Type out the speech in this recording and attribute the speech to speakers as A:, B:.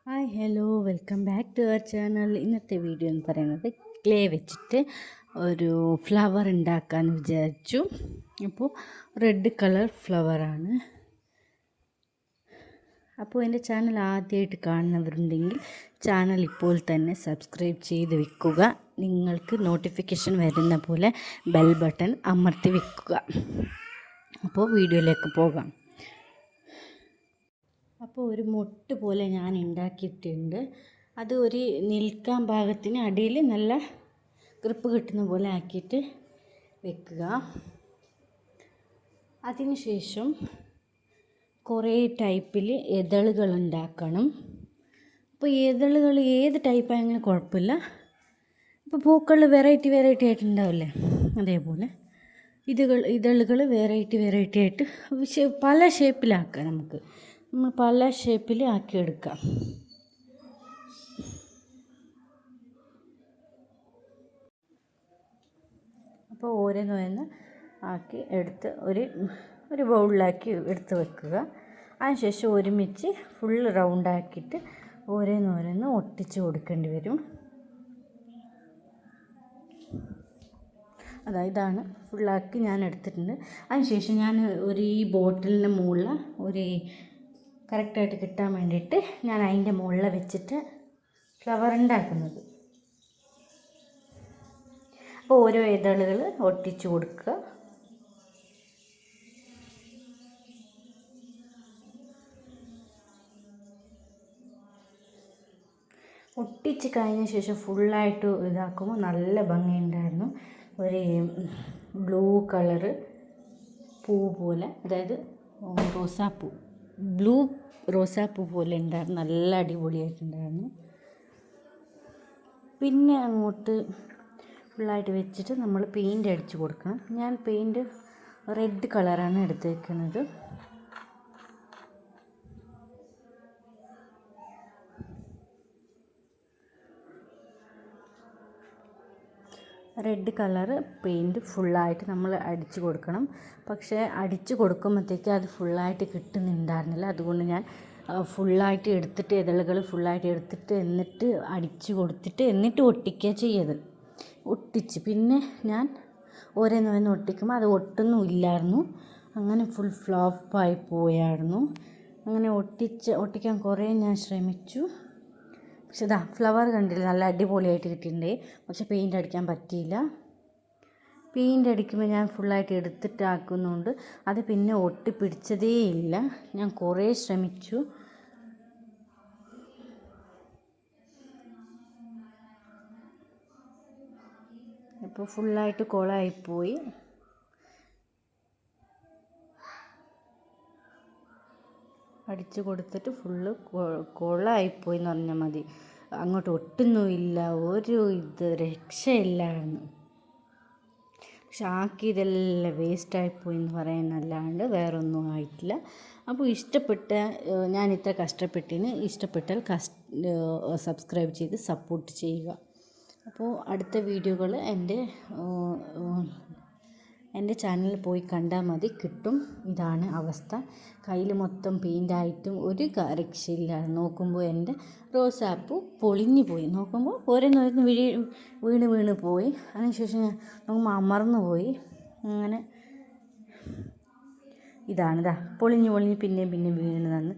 A: Hi hello welcome back to our channel. ഇന്നത്തെ video എന്ന് പറയുന്നത് ക്ലേ വെച്ചിട്ട് ഒരു ഫ്ലവർ ഉണ്ടാക്കാൻ വിചാരിച്ചു. അപ്പോൾ റെഡ് കളർ ഫ്ലവറാണ്. അപ്പോൾ എൻ്റെ ചാനൽ ആദ്യമായിട്ട് കാണുന്നവരുണ്ടെങ്കിൽ ചാനൽ ഇപ്പോൾ തന്നെ സബ്സ്ക്രൈബ് ചെയ്ത് വെക്കുക. നിങ്ങൾക്ക് നോട്ടിഫിക്കേഷൻ വരുന്ന പോലെ ബെൽ ബട്ടൺ അമർത്തി വെക്കുക. അപ്പോൾ വീഡിയോയിലേക്ക് പോകാം. അപ്പോൾ ഒരു മൊട്ട് പോലെ ഞാൻ ഉണ്ടാക്കിയിട്ടുണ്ട്. അത് ഒരു നിൽക്കാൻ പാകത്തിന് അടിയിൽ നല്ല ഗ്രിപ്പ് കിട്ടുന്ന പോലെ ആക്കിയിട്ട് വെക്കുക. അതിനുശേഷം കുറേ ടൈപ്പിൽ ഇതളുകൾ ഉണ്ടാക്കണം. അപ്പോൾ ഇതളുകൾ ഏത് ടൈപ്പായെങ്കിലും കുഴപ്പമില്ല. ഇപ്പോൾ പൂക്കൾ വെറൈറ്റി ആയിട്ടുണ്ടാവില്ലേ, അതേപോലെ ഇതളുകൾ വെറൈറ്റി ആയിട്ട് പല ഷേപ്പിലാക്കാം. നമ്മൾ പല ഷേപ്പിൽ ആക്കിയെടുക്കാം. അപ്പോൾ ഓരോന്നോരോന്ന് ആക്കി എടുത്ത് ഒരു ബൗളിലാക്കി എടുത്ത് വെക്കുക. അതിനുശേഷം ഒരുമിച്ച് ഫുള്ള് റൗണ്ടാക്കിയിട്ട് ഓരോന്നോരോന്ന് ഒട്ടിച്ച് കൊടുക്കേണ്ടി വരും. ഇതാണ് ഫുള്ളാക്കി ഞാൻ എടുത്തിട്ടുണ്ട്. അതിനുശേഷം ഞാൻ ഈ ബോട്ടിലിൻ്റെ മുകളിൽ കറക്റ്റായിട്ട് കിട്ടാൻ വേണ്ടിയിട്ട് ഞാൻ അതിൻ്റെ മുകളിൽ വെച്ചിട്ട് ഫ്ലവർ ഉണ്ടാക്കുന്നത്. അപ്പോൾ ഓരോ ഇതളുകൾ ഒട്ടിച്ച് കൊടുക്കുക. ഒട്ടിച്ച് കഴിഞ്ഞ ശേഷം ഫുള്ളായിട്ട് ഇതാക്കുമ്പോൾ നല്ല ഭംഗിയുണ്ടായിരുന്നു. ഒരു ബ്ലൂ കളറ് പൂ പോലെ, അതായത് റോസാപ്പൂ, ബ്ലൂ റോസാപ്പൂ പോലെ ഉണ്ടായിരുന്നു. നല്ല അടിപൊളിയായിട്ടുണ്ടായിരുന്നു. പിന്നെ അങ്ങോട്ട് ഫുള്ളായിട്ട് വെച്ചിട്ട് നമ്മൾ പെയിൻ്റ് അടിച്ച് കൊടുക്കണം. ഞാൻ പെയിൻറ്റ് റെഡ് കളറാണ് എടുത്തേക്കുന്നത്. റെഡ് കളറ് പെയിൻറ്റ് ഫുള്ളായിട്ട് നമ്മൾ അടിച്ച് കൊടുക്കണം. പക്ഷേ അടിച്ച് കൊടുക്കുമ്പോഴത്തേക്ക് അത് ഫുള്ളായിട്ട് കിട്ടുന്നുണ്ടായിരുന്നില്ല. അതുകൊണ്ട് ഞാൻ ഫുള്ളായിട്ട് എടുത്തിട്ട് ഇതളുകൾ ഫുള്ളായിട്ട് എടുത്തിട്ട് എന്നിട്ട് അടിച്ച് കൊടുത്തിട്ട് എന്നിട്ട് ഒട്ടിക്കുക ചെയ്യത്. ഒട്ടിച്ച് പിന്നെ ഞാൻ ഓരോന്നോരോന്ന് ഒട്ടിക്കുമ്പോൾ അത് ഒട്ടുന്നുമില്ലായിരുന്നു. അങ്ങനെ ഫുൾ ഫ്ലോപ്പായി പോയായിരുന്നു. അങ്ങനെ ഒട്ടിക്കാൻ കുറേ ഞാൻ ശ്രമിച്ചു. പക്ഷെ ഫ്ലവർ കണ്ടില്ല, നല്ല അടിപൊളിയായിട്ട് കിട്ടിയിട്ടുണ്ട്. പക്ഷെ പെയിൻ്റ് അടിക്കാൻ പറ്റിയില്ല. പെയിൻ്റ് അടിക്കുമ്പോൾ ഞാൻ ഫുള്ളായിട്ട് എടുത്തിട്ടാക്കുന്നതുകൊണ്ട് അത് പിന്നെ ഒട്ടിപ്പിടിച്ചതേ ഇല്ല. ഞാൻ കുറേ ശ്രമിച്ചു. ഇപ്പോൾ ഫുള്ളായിട്ട് കുളമായിപ്പോയി. അടിച്ച് കൊടുത്തിട്ട് ഫുള്ള് കുളമായിപ്പോയി എന്ന് പറഞ്ഞാൽ മതി. അങ്ങോട്ട് ഒട്ടുന്നുമില്ല, ഒരു രക്ഷയില്ലായിരുന്നു. പക്ഷെ ആക്കിയതെല്ലാം വേസ്റ്റായിപ്പോയി എന്ന് പറയാനല്ലാണ്ട് വേറൊന്നും ആയിട്ടില്ല. അപ്പോൾ ഞാൻ ഇത്ര കഷ്ടപ്പെട്ടതിന് ഇഷ്ടപ്പെട്ടാൽ സബ്സ്ക്രൈബ് ചെയ്ത് സപ്പോർട്ട് ചെയ്യുക. അപ്പോൾ അടുത്ത വീഡിയോകൾ എൻ്റെ ചാനലിൽ പോയി കണ്ടാൽ മതി, കിട്ടും. ഇതാണ് അവസ്ഥ. കയ്യിൽ മൊത്തം പെയിൻ്റായിട്ടും ഒരു രക്ഷയില്ല. നോക്കുമ്പോൾ എൻ്റെ റോസാപ്പൂ പൊളിഞ്ഞു പോയി. നോക്കുമ്പോൾ ഓരോന്നോരോന്ന് വീണ് പോയി. അതിനുശേഷം നോക്കുമ്പോൾ അമർന്നു പോയി. അങ്ങനെ പൊളിഞ്ഞ് പിന്നെയും വീണ് തന്ന്